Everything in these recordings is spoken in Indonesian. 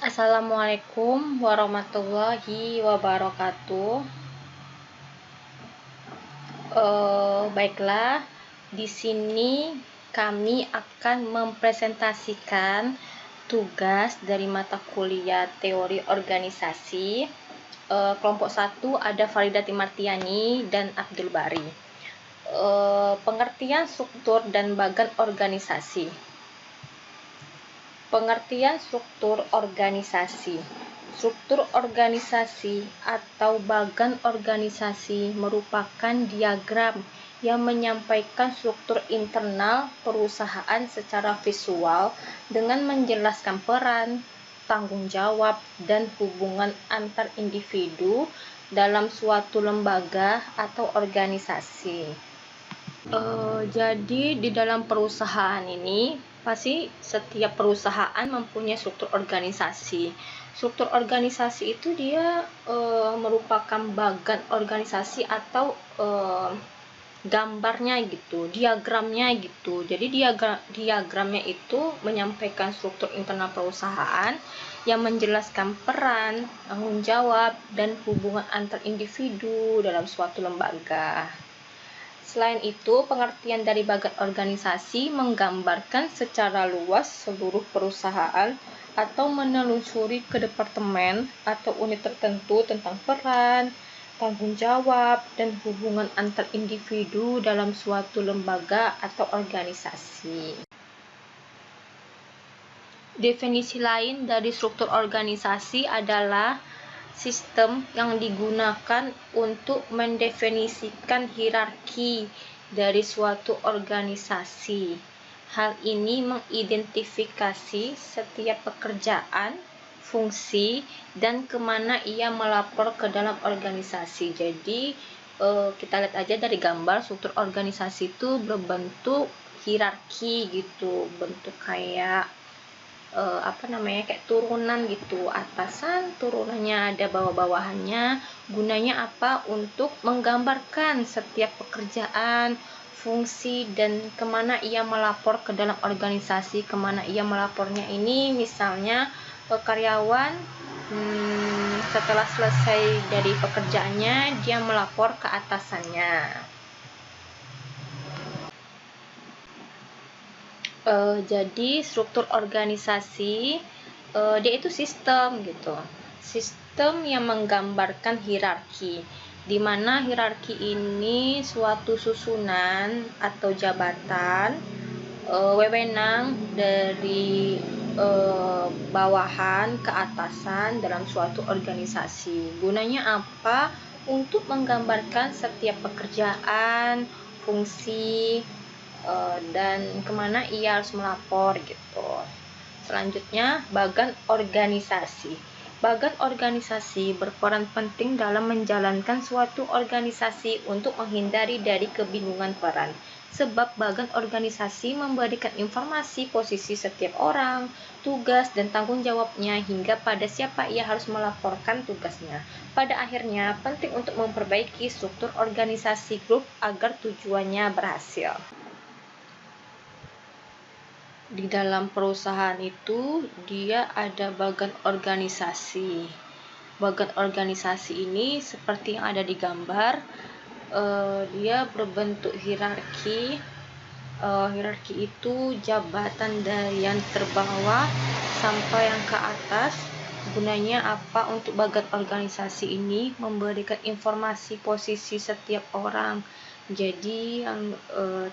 Assalamualaikum warahmatullahi wabarakatuh. Baiklah, di sini kami akan mempresentasikan tugas dari mata kuliah Teori Organisasi. Kelompok 1 ada Faridati Martiani dan Abdul Bari. Pengertian struktur dan bagan organisasi. Pengertian struktur organisasi. Struktur organisasi atau bagan organisasi merupakan diagram yang menyampaikan struktur internal perusahaan secara visual dengan menjelaskan peran, tanggung jawab, dan hubungan antar individu dalam suatu lembaga atau organisasi. Jadi di dalam perusahaan ini pasti setiap perusahaan mempunyai struktur organisasi. Struktur organisasi itu dia merupakan bagan organisasi atau gambarnya gitu, diagramnya gitu. Jadi diagramnya itu menyampaikan struktur internal perusahaan yang menjelaskan peran, tanggung jawab, dan hubungan antar individu dalam suatu lembaga. Selain itu, pengertian dari bagan organisasi menggambarkan secara luas seluruh perusahaan atau menelusuri ke departemen atau unit tertentu tentang peran, tanggung jawab, dan hubungan antar individu dalam suatu lembaga atau organisasi. Definisi lain dari struktur organisasi adalah sistem yang digunakan untuk mendefinisikan hierarki dari suatu organisasi. Hal ini mengidentifikasi setiap pekerjaan, fungsi, dan kemana ia melapor ke dalam organisasi. Jadi kita lihat aja dari gambar, struktur organisasi itu berbentuk hierarki gitu, bentuk kayak kayak turunan gitu, atasan, turunannya ada bawah-bawahannya. Gunanya apa? Untuk menggambarkan setiap pekerjaan, fungsi, dan kemana ia melapor ke dalam organisasi. Kemana ia melapornya ini misalnya karyawan setelah selesai dari pekerjaannya dia melapor ke atasannya. Jadi struktur organisasi dia itu sistem gitu, sistem yang menggambarkan hierarki, di mana hierarki ini suatu susunan atau jabatan wewenang dari bawahan ke atasan dalam suatu organisasi. Gunanya apa? Untuk menggambarkan setiap pekerjaan, fungsi, dan kemana ia harus melapor gitu. Selanjutnya, bagan organisasi. Bagan organisasi berperan penting dalam menjalankan suatu organisasi untuk menghindari dari kebingungan peran. Sebab bagan organisasi memberikan informasi posisi setiap orang, tugas dan tanggung jawabnya hingga pada siapa ia harus melaporkan tugasnya. Pada akhirnya, penting untuk memperbaiki struktur organisasi grup agar tujuannya berhasil. Di dalam perusahaan itu dia ada bagan organisasi. Bagan organisasi ini seperti yang ada di gambar, dia berbentuk hierarki. Hierarki itu jabatan dari yang terbawah sampai yang ke atas. Gunanya apa? Untuk bagan organisasi ini memberikan informasi posisi setiap orang. Jadi yang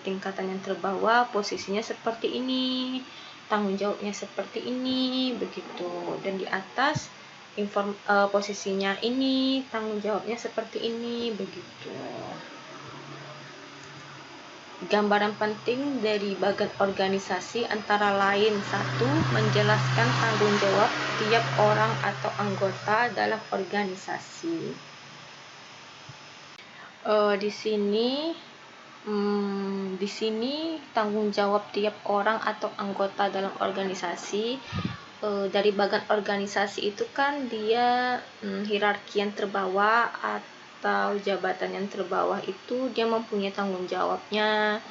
tingkatan yang terbawah posisinya seperti ini, tanggung jawabnya seperti ini, begitu. Dan di atas posisinya ini, tanggung jawabnya seperti ini, begitu. Gambaran penting dari bagan organisasi antara lain: 1. Menjelaskan tanggung jawab tiap orang atau anggota dalam organisasi. Di sini tanggung jawab tiap orang atau anggota dalam organisasi. Dari bagan organisasi itu kan dia hierarki yang terbawah atau jabatan yang terbawah itu dia mempunyai tanggung jawabnya.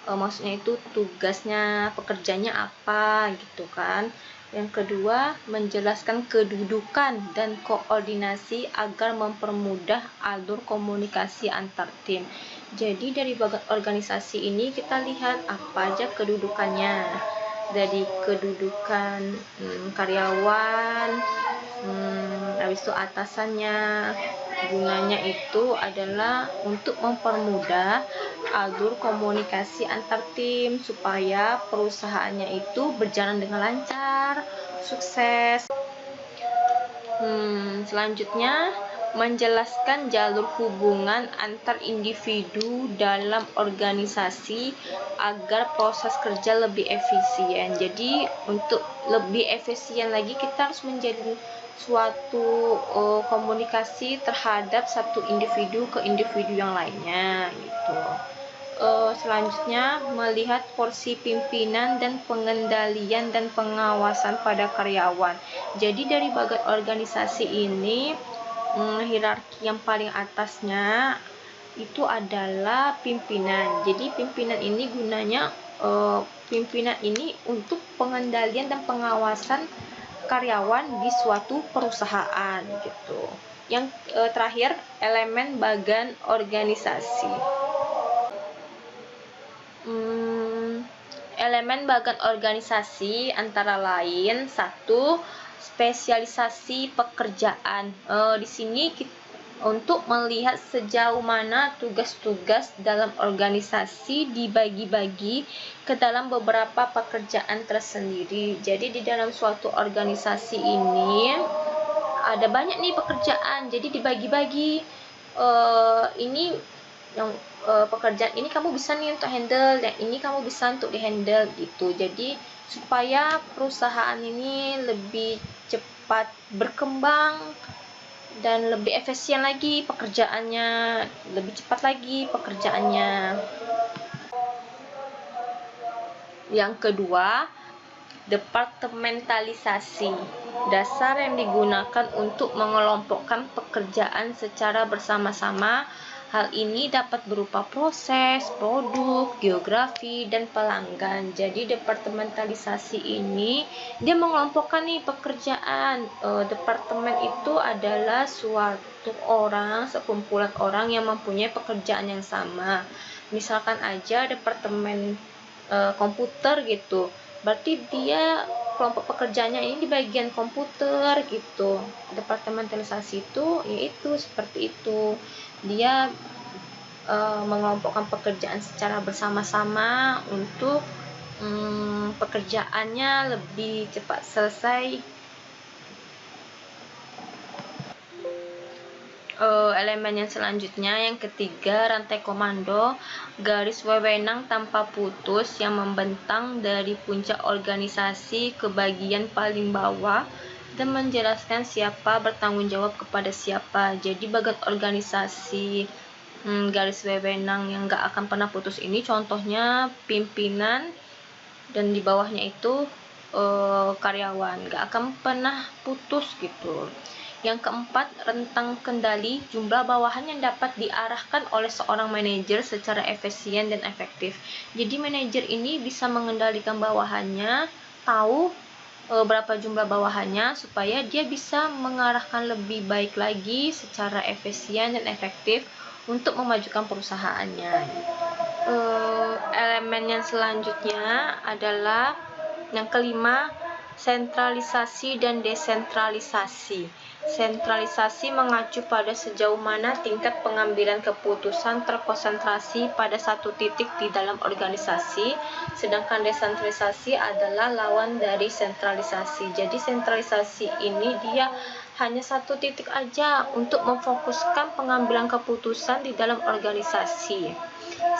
Maksudnya itu tugasnya, pekerjaannya apa gitu kan. Yang kedua, menjelaskan kedudukan dan koordinasi agar mempermudah alur komunikasi antar tim. Jadi dari bagian organisasi ini kita lihat apa aja kedudukannya. Dari kedudukan karyawan, habis itu atasannya. Gunanya itu adalah untuk mempermudah alur komunikasi antar tim supaya perusahaannya itu berjalan dengan lancar, sukses. Selanjutnya, menjelaskan jalur hubungan antar individu dalam organisasi agar proses kerja lebih efisien. Jadi untuk lebih efisien lagi kita harus menjalin suatu komunikasi terhadap satu individu ke individu yang lainnya gitu. Selanjutnya, melihat porsi pimpinan dan pengendalian dan pengawasan pada karyawan. Jadi dari bagian organisasi ini, hierarki yang paling atasnya itu adalah pimpinan. Jadi pimpinan ini gunanya pimpinan ini untuk pengendalian dan pengawasan karyawan di suatu perusahaan gitu. Yang terakhir, elemen bagian organisasi. Elemen bagian organisasi antara lain satu, spesialisasi pekerjaan. Di sini untuk melihat sejauh mana tugas-tugas dalam organisasi dibagi-bagi ke dalam beberapa pekerjaan tersendiri. Jadi di dalam suatu organisasi ini ada banyak nih pekerjaan, jadi dibagi-bagi. Ini yang pekerjaan ini kamu bisa nih untuk handle, dan ini kamu bisa untuk dihandle gitu. Jadi supaya perusahaan ini lebih cepat berkembang dan lebih efisien lagi pekerjaannya, lebih cepat lagi pekerjaannya. Yang kedua, departementalisasi. Dasar yang digunakan untuk mengelompokkan pekerjaan secara bersama-sama. Hal ini dapat berupa proses, produk, geografi, dan pelanggan. Jadi departementalisasi ini dia mengelompokkan nih pekerjaan. Departemen itu adalah suatu orang, sekumpulan orang yang mempunyai pekerjaan yang sama. Misalkan aja departemen komputer gitu. Berarti dia kelompok pekerjaannya ini di bagian komputer gitu. Departementalisasi itu yaitu seperti itu. Dia mengelompokkan pekerjaan secara bersama-sama untuk pekerjaannya lebih cepat selesai. Elemen yang selanjutnya, yang ketiga, rantai komando, garis wewenang tanpa putus yang membentang dari puncak organisasi ke bagian paling bawah dan menjelaskan siapa bertanggung jawab kepada siapa. Jadi bagian organisasi garis wewenang yang gak akan pernah putus ini contohnya pimpinan, dan di bawahnya itu karyawan, gak akan pernah putus gitu. Yang keempat, rentang kendali, jumlah bawahan yang dapat diarahkan oleh seorang manajer secara efisien dan efektif. Jadi manajer ini bisa mengendalikan bawahannya, tahu berapa jumlah bawahannya supaya dia bisa mengarahkan lebih baik lagi secara efisien dan efektif untuk memajukan perusahaannya. Elemen yang selanjutnya adalah yang kelima, sentralisasi dan desentralisasi. Sentralisasi mengacu pada sejauh mana tingkat pengambilan keputusan terkonsentrasi pada satu titik di dalam organisasi, sedangkan desentralisasi adalah lawan dari sentralisasi. Jadi sentralisasi ini dia hanya satu titik aja untuk memfokuskan pengambilan keputusan di dalam organisasi.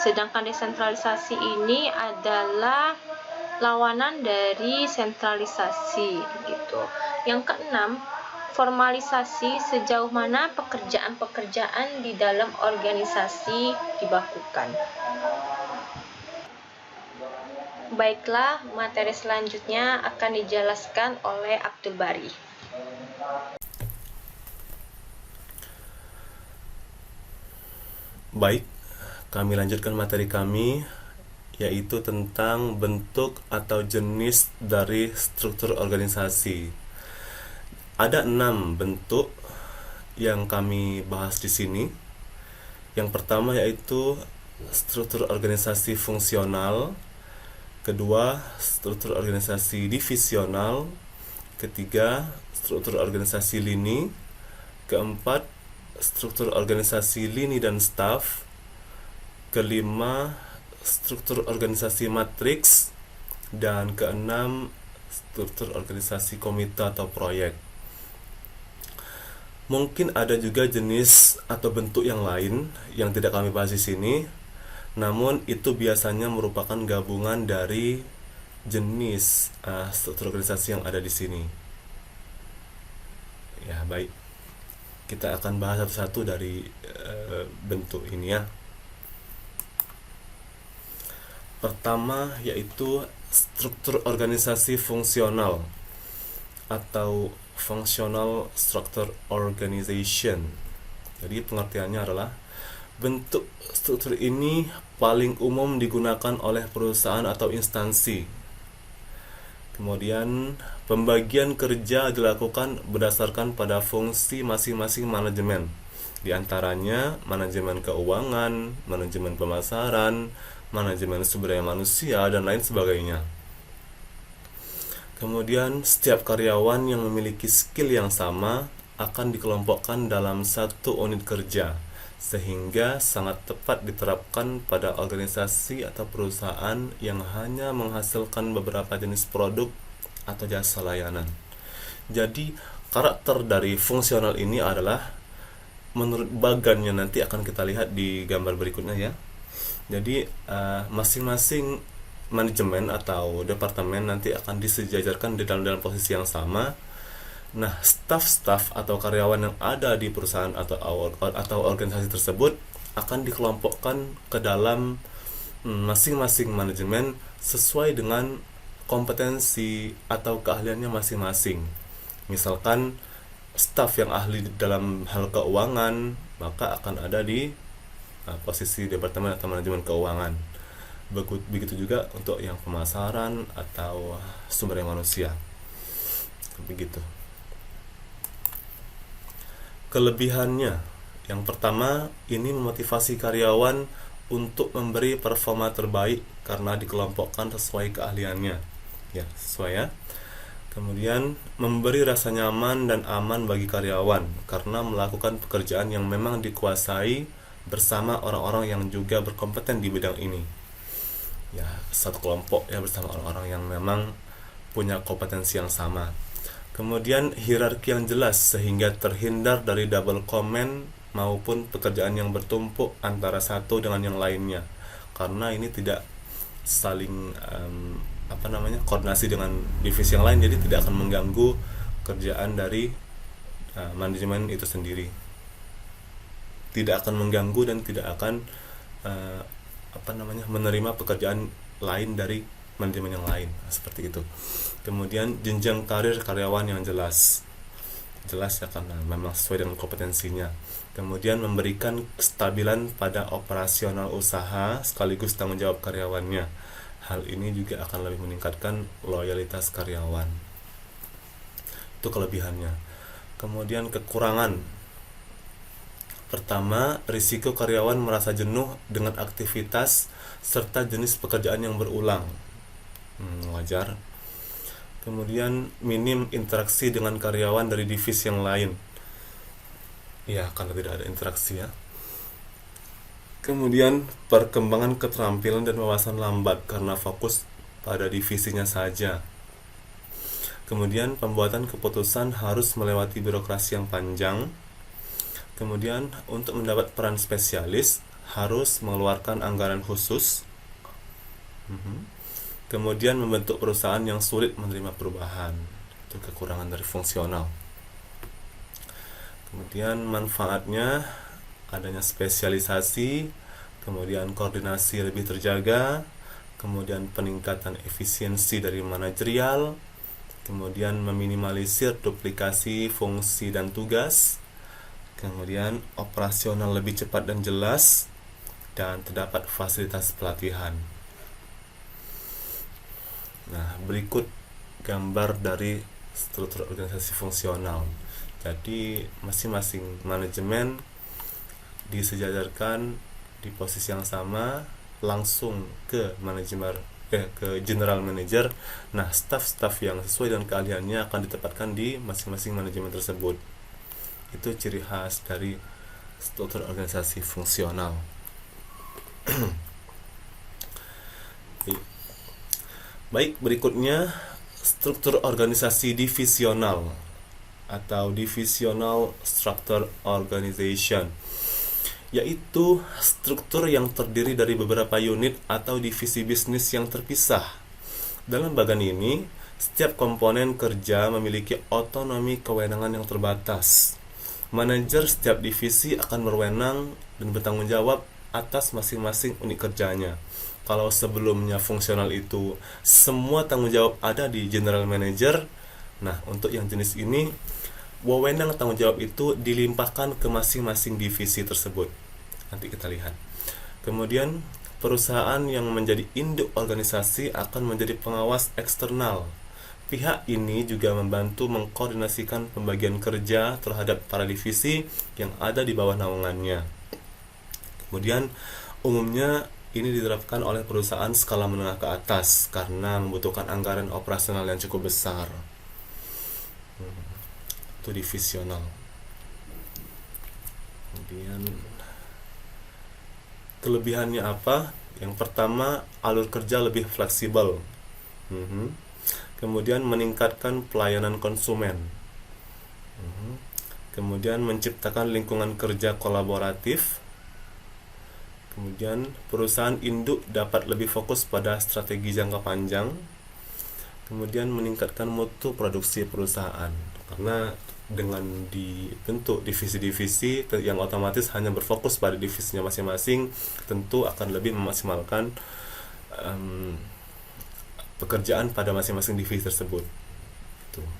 Sedangkan desentralisasi ini adalah lawanan dari sentralisasi gitu. Yang keenam, formalisasi, sejauh mana pekerjaan-pekerjaan di dalam organisasi dibakukan. Baiklah, materi selanjutnya akan dijelaskan oleh Abdul Bari. Baik, kami lanjutkan materi kami yaitu tentang bentuk atau jenis dari struktur organisasi. Ada 6 bentuk yang kami bahas di sini. Yang pertama yaitu struktur organisasi fungsional, kedua struktur organisasi divisional, ketiga struktur organisasi lini, keempat struktur organisasi lini dan staf, kelima struktur organisasi matriks, dan keenam struktur organisasi komite atau proyek. Mungkin ada juga jenis atau bentuk yang lain yang tidak kami bahas di sini, namun itu biasanya merupakan gabungan dari jenis struktur organisasi yang ada di sini. Ya, baik. Kita akan bahas satu-satu dari bentuk ini ya. Pertama yaitu struktur organisasi fungsional atau functional structure organization. Jadi pengertiannya adalah bentuk struktur ini paling umum digunakan oleh perusahaan atau instansi. Kemudian pembagian kerja dilakukan berdasarkan pada fungsi masing-masing manajemen. Di antaranya manajemen keuangan, manajemen pemasaran, manajemen sumber daya manusia, dan lain sebagainya. Kemudian setiap karyawan yang memiliki skill yang sama akan dikelompokkan dalam satu unit kerja, sehingga sangat tepat diterapkan pada organisasi atau perusahaan yang hanya menghasilkan beberapa jenis produk atau jasa layanan. Jadi karakter dari fungsional ini adalah menurut bagannya, nanti akan kita lihat di gambar berikutnya ya. Jadi masing-masing manajemen atau departemen nanti akan disejajarkan di dalam posisi yang sama. Nah, staf-staf atau karyawan yang ada di perusahaan atau organisasi tersebut akan dikelompokkan ke dalam masing-masing manajemen sesuai dengan kompetensi atau keahliannya masing-masing. Misalkan staf yang ahli dalam hal keuangan, maka akan ada di posisi departemen atau manajemen keuangan. Begitu juga untuk yang pemasaran atau sumber daya manusia. Begitu. Kelebihannya, yang pertama, ini memotivasi karyawan untuk memberi performa terbaik karena dikelompokkan sesuai keahliannya. Ya, sesuai ya. Kemudian memberi rasa nyaman dan aman bagi karyawan karena melakukan pekerjaan yang memang dikuasai bersama orang-orang yang juga berkompeten di bidang ini. Ya, satu kelompok ya bersama orang-orang yang memang punya kompetensi yang sama. Kemudian hierarki yang jelas sehingga terhindar dari double comment maupun pekerjaan yang bertumpuk antara satu dengan yang lainnya. Karena ini tidak saling koordinasi dengan divisi yang lain, jadi tidak akan mengganggu kerjaan dari manajemen itu sendiri. Tidak akan mengganggu dan tidak akan menerima pekerjaan lain dari manajemen yang lain, seperti itu. Kemudian jenjang karir karyawan yang jelas ya, karena memang sesuai dengan kompetensinya. Kemudian memberikan kestabilan pada operasional usaha sekaligus tanggung jawab karyawannya. Hal ini juga akan lebih meningkatkan loyalitas karyawan. Itu kelebihannya. Kemudian kekurangan. Pertama, risiko karyawan merasa jenuh dengan aktivitas serta jenis pekerjaan yang berulang. Wajar. Kemudian minim interaksi dengan karyawan dari divisi yang lain. Ya, karena tidak ada interaksi ya. Kemudian perkembangan keterampilan dan wawasan lambat karena fokus pada divisinya saja. Kemudian pembuatan keputusan harus melewati birokrasi yang panjang. Kemudian untuk mendapat peran spesialis harus mengeluarkan anggaran khusus. Kemudian membentuk perusahaan yang sulit menerima perubahan. Itu kekurangan dari fungsional. Kemudian manfaatnya adanya spesialisasi, kemudian koordinasi lebih terjaga, kemudian peningkatan efisiensi dari manajerial, kemudian meminimalisir duplikasi fungsi dan tugas, kemudian operasional lebih cepat dan jelas, dan terdapat fasilitas pelatihan. Nah, berikut gambar dari struktur organisasi fungsional. Jadi masing-masing manajemen disejajarkan di posisi yang sama langsung ke ke general manager. Nah, staf-staf yang sesuai dengan keahliannya akan ditempatkan di masing-masing manajemen tersebut. Itu ciri khas dari struktur organisasi fungsional. Baik, berikutnya struktur organisasi divisional atau divisional structure organization, yaitu struktur yang terdiri dari beberapa unit atau divisi bisnis yang terpisah. Dalam bagian ini, setiap komponen kerja memiliki otonomi kewenangan yang terbatas. Manajer setiap divisi akan berwenang dan bertanggung jawab atas masing-masing unit kerjanya. Kalau sebelumnya fungsional itu semua tanggung jawab ada di general manager, nah untuk yang jenis ini wewenang tanggung jawab itu dilimpahkan ke masing-masing divisi tersebut. Nanti kita lihat. Kemudian perusahaan yang menjadi induk organisasi akan menjadi pengawas eksternal. Pihak ini juga membantu mengkoordinasikan pembagian kerja terhadap para divisi yang ada di bawah naungannya. Kemudian umumnya ini diterapkan oleh perusahaan skala menengah ke atas karena membutuhkan anggaran operasional yang cukup besar. Itu divisional. Kemudian kelebihannya apa? Yang pertama, alur kerja lebih fleksibel. Kemudian meningkatkan pelayanan konsumen. Kemudian menciptakan lingkungan kerja kolaboratif. Kemudian perusahaan induk dapat lebih fokus pada strategi jangka panjang. Kemudian meningkatkan mutu produksi perusahaan, karena dengan dibentuk divisi-divisi yang otomatis hanya berfokus pada divisinya masing-masing, tentu akan lebih memaksimalkan pekerjaan pada masing-masing divisi tersebut. Tuh.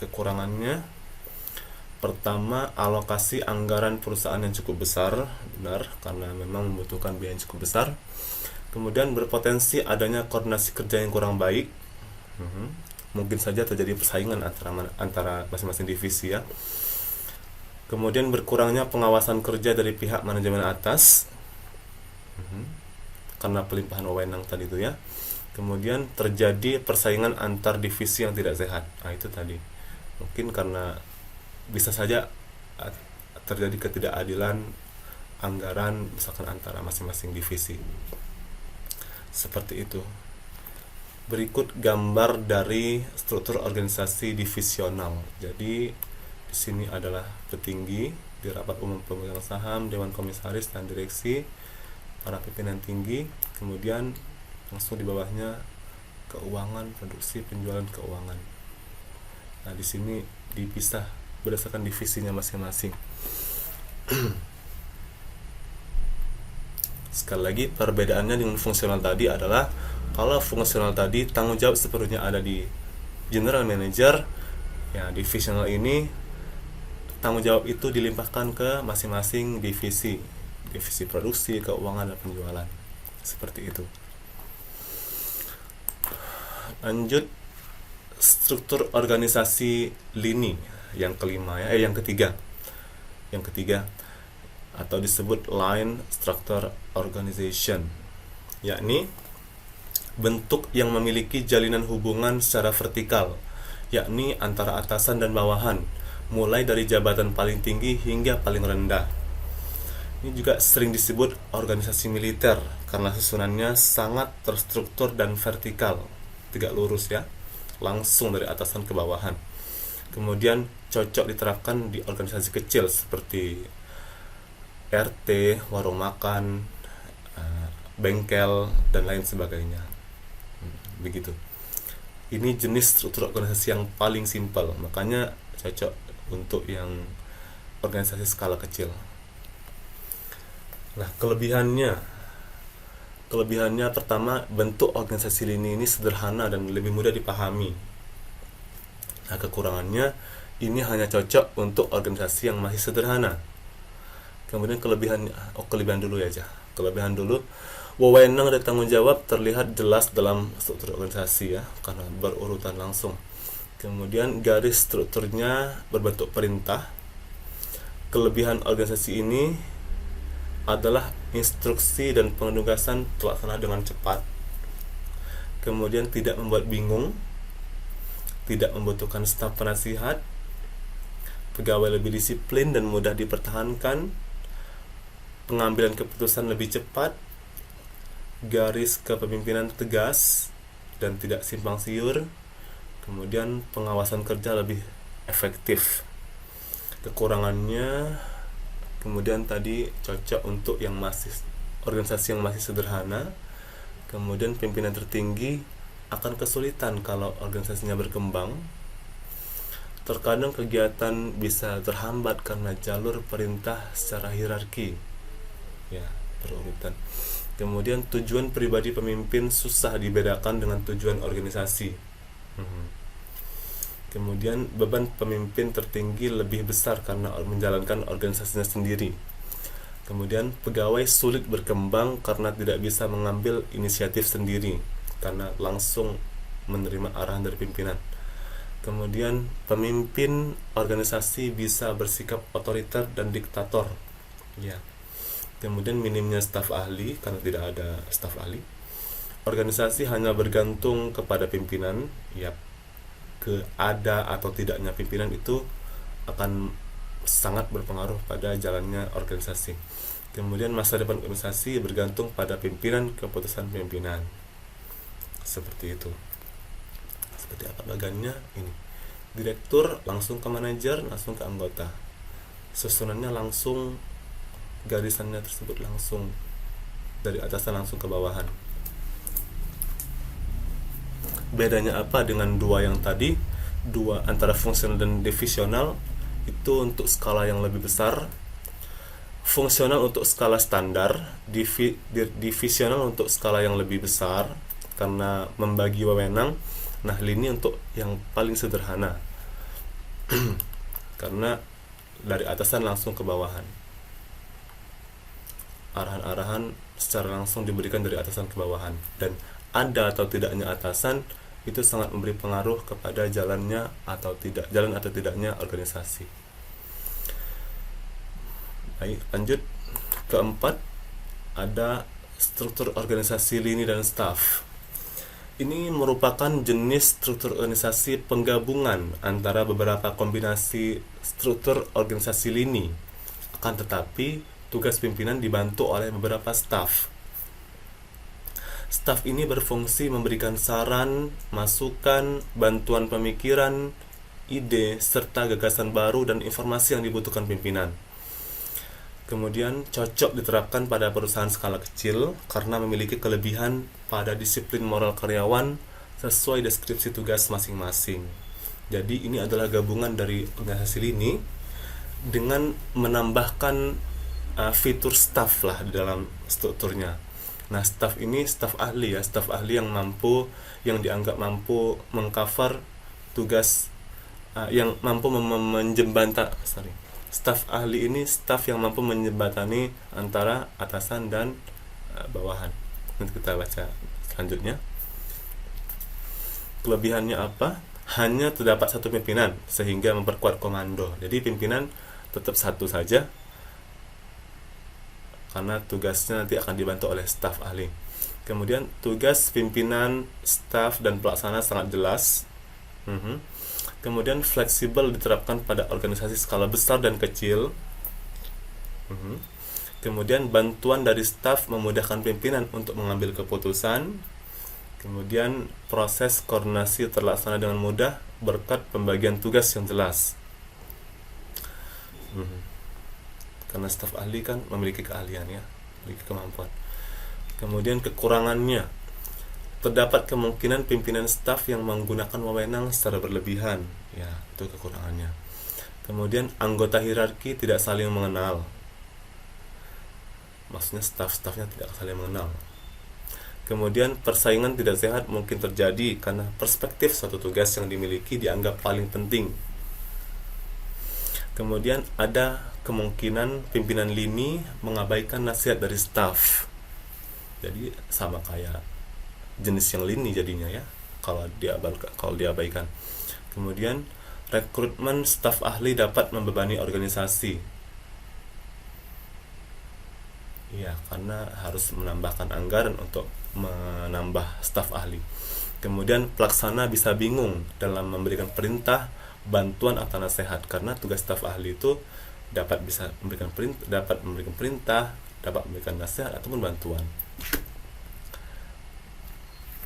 Kekurangannya, pertama, alokasi anggaran perusahaan yang cukup besar, benar, karena memang membutuhkan biaya yang cukup besar. Kemudian berpotensi adanya koordinasi kerja yang kurang baik. Mungkin saja terjadi persaingan antara masing-masing divisi ya. Kemudian berkurangnya pengawasan kerja dari pihak manajemen atas, karena pelimpahan wewenang tadi itu ya. Kemudian terjadi persaingan antar divisi yang tidak sehat. Nah, itu tadi. Mungkin karena bisa saja terjadi ketidakadilan anggaran misalkan antara masing-masing divisi. Seperti itu. Berikut gambar dari struktur organisasi divisional. Jadi di sini adalah petinggi di rapat umum pemegang saham, dewan komisaris dan direksi, para pimpinan tinggi, kemudian langsung di bawahnya keuangan, produksi, penjualan keuangan. Nah, di sini dipisah berdasarkan divisinya masing-masing. Sekali lagi, perbedaannya dengan fungsional tadi adalah kalau fungsional tadi tanggung jawab sepenuhnya ada di general manager, ya divisional ini tanggung jawab itu dilimpahkan ke masing-masing divisi produksi, keuangan dan penjualan. Seperti itu. Lanjut, struktur organisasi lini yang kelima ya, yang ketiga atau disebut line structure organization, yakni bentuk yang memiliki jalinan hubungan secara vertikal, yakni antara atasan dan bawahan, mulai dari jabatan paling tinggi hingga paling rendah. Ini juga sering disebut organisasi militer karena susunannya sangat terstruktur dan vertikal, tegak lurus ya, langsung dari atasan ke bawahan. Kemudian cocok diterapkan di organisasi kecil seperti RT, warung makan, bengkel, dan lain sebagainya. Begitu. Ini jenis struktur organisasi yang paling simpel, makanya cocok untuk yang organisasi skala kecil. Nah, kelebihannya pertama, bentuk organisasi lini ini sederhana dan lebih mudah dipahami. Nah, kekurangannya, ini hanya cocok untuk organisasi yang masih sederhana. Kemudian kelebihan dulu ya aja. Kelebihan dulu, Wewenang dan tanggung jawab terlihat jelas dalam struktur organisasi ya, karena berurutan langsung. Kemudian garis strukturnya berbentuk perintah. Kelebihan organisasi ini adalah instruksi dan penugasan terlaksana dengan cepat. Kemudian tidak membuat bingung, tidak membutuhkan staf penasihat, pegawai lebih disiplin dan mudah dipertahankan, pengambilan keputusan lebih cepat, garis kepemimpinan tegas dan tidak simpang siur, kemudian pengawasan kerja lebih efektif. Kekurangannya, kemudian tadi cocok untuk yang masih organisasi yang masih sederhana. Kemudian pimpinan tertinggi akan kesulitan kalau organisasinya berkembang. Terkadang kegiatan bisa terhambat karena jalur perintah secara hierarki ya, berurutan. Kemudian tujuan pribadi pemimpin susah dibedakan dengan tujuan organisasi. Kemudian beban pemimpin tertinggi lebih besar karena menjalankan organisasinya sendiri. Kemudian pegawai sulit berkembang karena tidak bisa mengambil inisiatif sendiri karena langsung menerima arahan dari pimpinan. Kemudian pemimpin organisasi bisa bersikap otoriter dan diktator ya. Kemudian minimnya staf ahli karena tidak ada staf ahli. Organisasi hanya bergantung kepada pimpinan ya. Ada atau tidaknya pimpinan itu akan sangat berpengaruh pada jalannya organisasi. Kemudian masa depan organisasi bergantung pada pimpinan, keputusan pimpinan. Seperti itu. Seperti apa bagannya ini. Direktur langsung ke manajer, langsung ke anggota. Susunannya langsung, garisannya tersebut langsung dari atasan langsung ke bawahan. Bedanya apa dengan dua yang tadi? Dua antara fungsional dan divisional itu untuk skala yang lebih besar. Fungsional untuk skala standar, divisional untuk skala yang lebih besar karena membagi wewenang. Nah, lini untuk yang paling sederhana karena dari atasan langsung ke bawahan. Arahan-arahan secara langsung diberikan dari atasan ke bawahan, dan ada atau tidaknya atasan itu sangat memberi pengaruh kepada jalan atau tidaknya organisasi. Baik, lanjut. Keempat, ada struktur organisasi lini dan staf. Ini merupakan jenis struktur organisasi penggabungan antara beberapa kombinasi struktur organisasi lini. Akan tetapi, tugas pimpinan dibantu oleh beberapa staf. Staf ini berfungsi memberikan saran, masukan, bantuan pemikiran, ide, serta gagasan baru dan informasi yang dibutuhkan pimpinan. Kemudian cocok diterapkan pada perusahaan skala kecil karena memiliki kelebihan pada disiplin moral karyawan sesuai deskripsi tugas masing-masing. Jadi ini adalah gabungan dari organisasi lini dengan menambahkan fitur staff lah di dalam strukturnya. Nah, staff ini staff ahli ya, staff ahli yang dianggap mampu mengcover tugas yang mampu Staf ahli ini staf yang mampu menjembatani antara atasan dan bawahan. Nanti kita baca selanjutnya. Kelebihannya apa? Hanya terdapat satu pimpinan sehingga memperkuat komando. Jadi pimpinan tetap satu saja karena tugasnya nanti akan dibantu oleh staf ahli. Kemudian tugas pimpinan, staf dan pelaksana sangat jelas. Kemudian fleksibel diterapkan pada organisasi skala besar dan kecil. Kemudian bantuan dari staf memudahkan pimpinan untuk mengambil keputusan. Kemudian proses koordinasi terlaksana dengan mudah berkat pembagian tugas yang jelas. Karena staf ahli kan memiliki keahlian ya, memiliki kemampuan. Kemudian kekurangannya, terdapat kemungkinan pimpinan staf yang menggunakan wewenang secara berlebihan, ya itu kekurangannya. Kemudian anggota hierarki tidak saling mengenal, maksudnya staf-stafnya tidak saling mengenal. Kemudian persaingan tidak sehat mungkin terjadi karena perspektif suatu tugas yang dimiliki dianggap paling penting. Kemudian ada kemungkinan pimpinan lini mengabaikan nasihat dari staf. Jadi sama kayak jenis yang lini jadinya ya, kalau diabaikan. Kemudian rekrutmen staf ahli dapat membebani organisasi. Ya, karena harus menambahkan anggaran untuk menambah staf ahli. Kemudian pelaksana bisa bingung dalam memberikan perintah, bantuan atau nasihat, karena tugas staf ahli itu dapat memberikan perintah, dapat memberikan nasihat ataupun bantuan.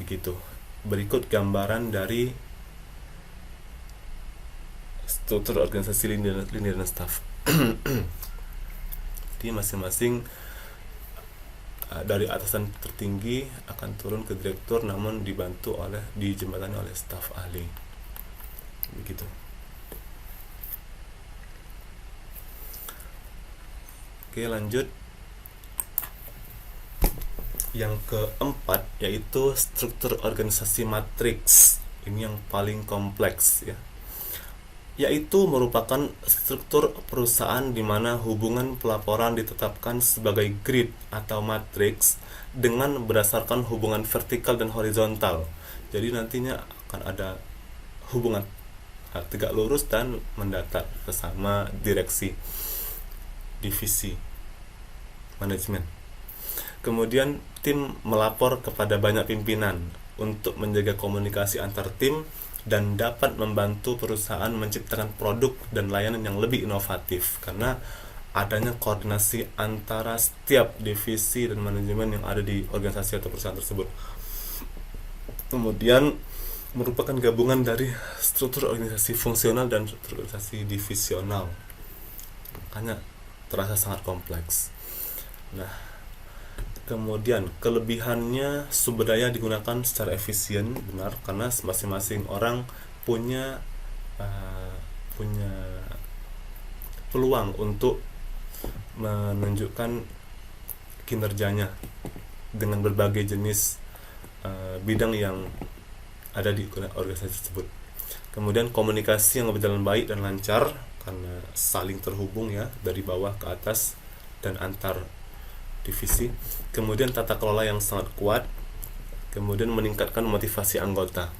Begitu. Berikut gambaran dari struktur organisasi lini dan staf. Jadi masing-masing dari atasan tertinggi akan turun ke direktur, namun dijembatani oleh staf ahli. Begitu. Oke, lanjut. Yang keempat yaitu struktur organisasi matriks. Ini yang paling kompleks ya. Yaitu merupakan struktur perusahaan di mana hubungan pelaporan ditetapkan sebagai grid atau matriks dengan berdasarkan hubungan vertikal dan horizontal. Jadi nantinya akan ada hubungan tegak lurus dan mendatar bersama direksi, divisi, manajemen. Kemudian tim melapor kepada banyak pimpinan untuk menjaga komunikasi antar tim dan dapat membantu perusahaan menciptakan produk dan layanan yang lebih inovatif, karena adanya koordinasi antara setiap divisi dan manajemen yang ada di organisasi atau perusahaan tersebut. Kemudian merupakan gabungan dari struktur organisasi fungsional dan struktur organisasi divisional, makanya terasa sangat kompleks. Nah, kemudian kelebihannya, sumber daya digunakan secara efisien, benar, karena masing-masing orang punya peluang untuk menunjukkan kinerjanya dengan berbagai jenis bidang yang ada di organisasi tersebut. Kemudian komunikasi yang berjalan baik dan lancar karena saling terhubung ya, dari bawah ke atas dan antar divisi. Kemudian tata kelola yang sangat kuat. Kemudian meningkatkan motivasi anggota.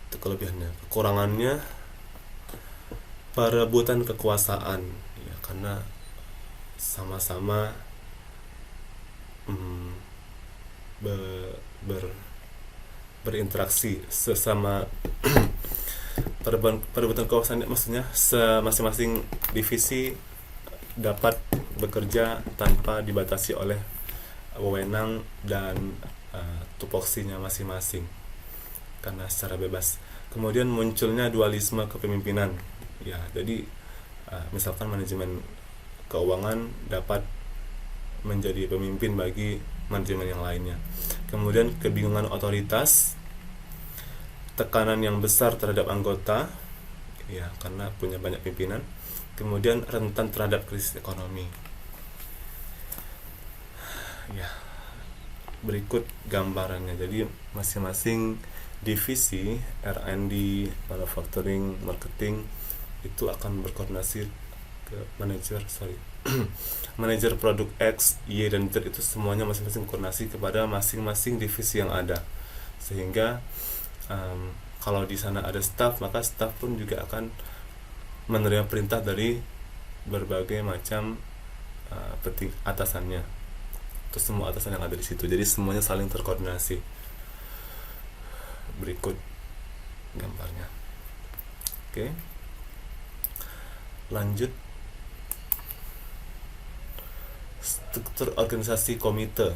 Itu kelebihannya. Kekurangannya, perebutan kekuasaan ya, karena sama-sama berinteraksi sesama. Perebutan kekuasaan maksudnya masing-masing divisi dapat bekerja tanpa dibatasi oleh wewenang dan tupoksinya masing-masing, karena secara bebas. Kemudian munculnya dualisme kepemimpinan ya, jadi misalkan manajemen keuangan dapat menjadi pemimpin bagi manajemen yang lainnya. Kemudian kebingungan otoritas, tekanan yang besar terhadap anggota ya, karena punya banyak pimpinan. Kemudian rentan terhadap krisis ekonomi. Ya, berikut gambarannya. Jadi masing-masing divisi R&D, manufacturing, marketing itu akan berkoordinasi ke manajer produk X, Y, dan Z, itu semuanya masing-masing koordinasi kepada masing-masing divisi yang ada. Sehingga kalau di sana ada staff, maka staff pun juga akan menerima perintah dari berbagai macam atasannya, atau semua atasan yang ada di situ. Jadi semuanya saling terkoordinasi. Berikut gambarnya. Oke. Lanjut. Struktur organisasi komite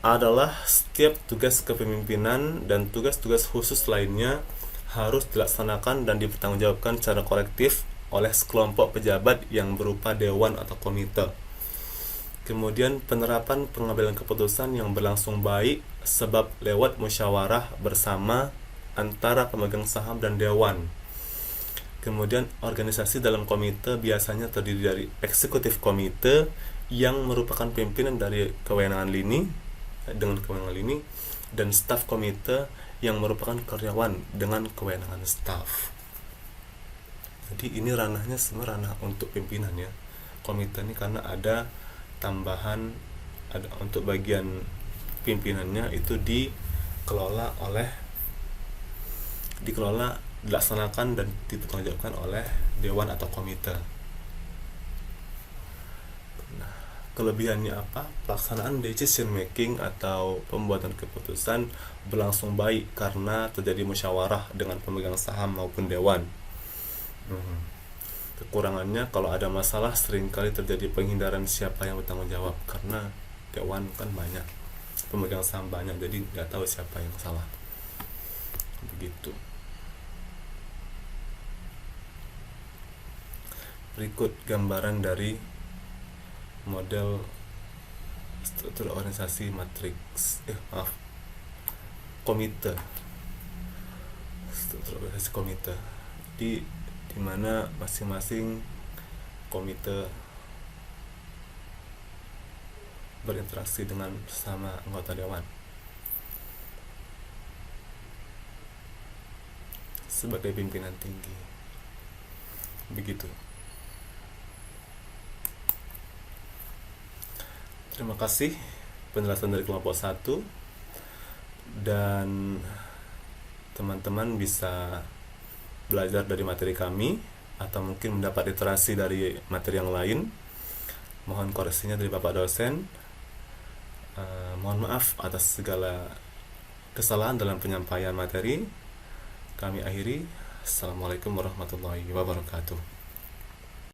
adalah setiap tugas kepemimpinan dan tugas-tugas khusus lainnya harus dilaksanakan dan dipertanggungjawabkan secara kolektif oleh sekelompok pejabat yang berupa dewan atau komite. Kemudian penerapan pengambilan keputusan yang berlangsung baik sebab lewat musyawarah bersama antara pemegang saham dan dewan. Kemudian organisasi dalam komite biasanya terdiri dari eksekutif komite yang merupakan pimpinan dari kewenangan lini dan staf komite yang merupakan karyawan dengan kewenangan staf. Jadi ini ranahnya semua ranah untuk pimpinan ya, komite ini, karena ada tambahan ada untuk bagian pimpinannya itu dilaksanakan dan dipertanggungjawabkan oleh dewan atau komite. Nah, kelebihannya apa? Pelaksanaan decision making atau pembuatan keputusan berlangsung baik karena terjadi musyawarah dengan pemegang saham maupun dewan. Kekurangannya, kalau ada masalah seringkali terjadi penghindaran siapa yang bertanggung jawab karena dewan kan banyak, pemegang saham banyak, jadi nggak tahu siapa yang salah. Begitu. Berikut gambaran dari model struktur organisasi komite. Struktur organisasi komite di mana masing-masing komite berinteraksi dengan sesama anggota dewan sebagai pimpinan tinggi. Begitu. Terima kasih penjelasan dari kelompok 1, dan teman-teman bisa belajar dari materi kami atau mungkin mendapat literasi dari materi yang lain. Mohon koreksinya dari Bapak dosen. Mohon maaf atas segala kesalahan dalam penyampaian materi. Kami akhiri. Assalamualaikum warahmatullahi wabarakatuh.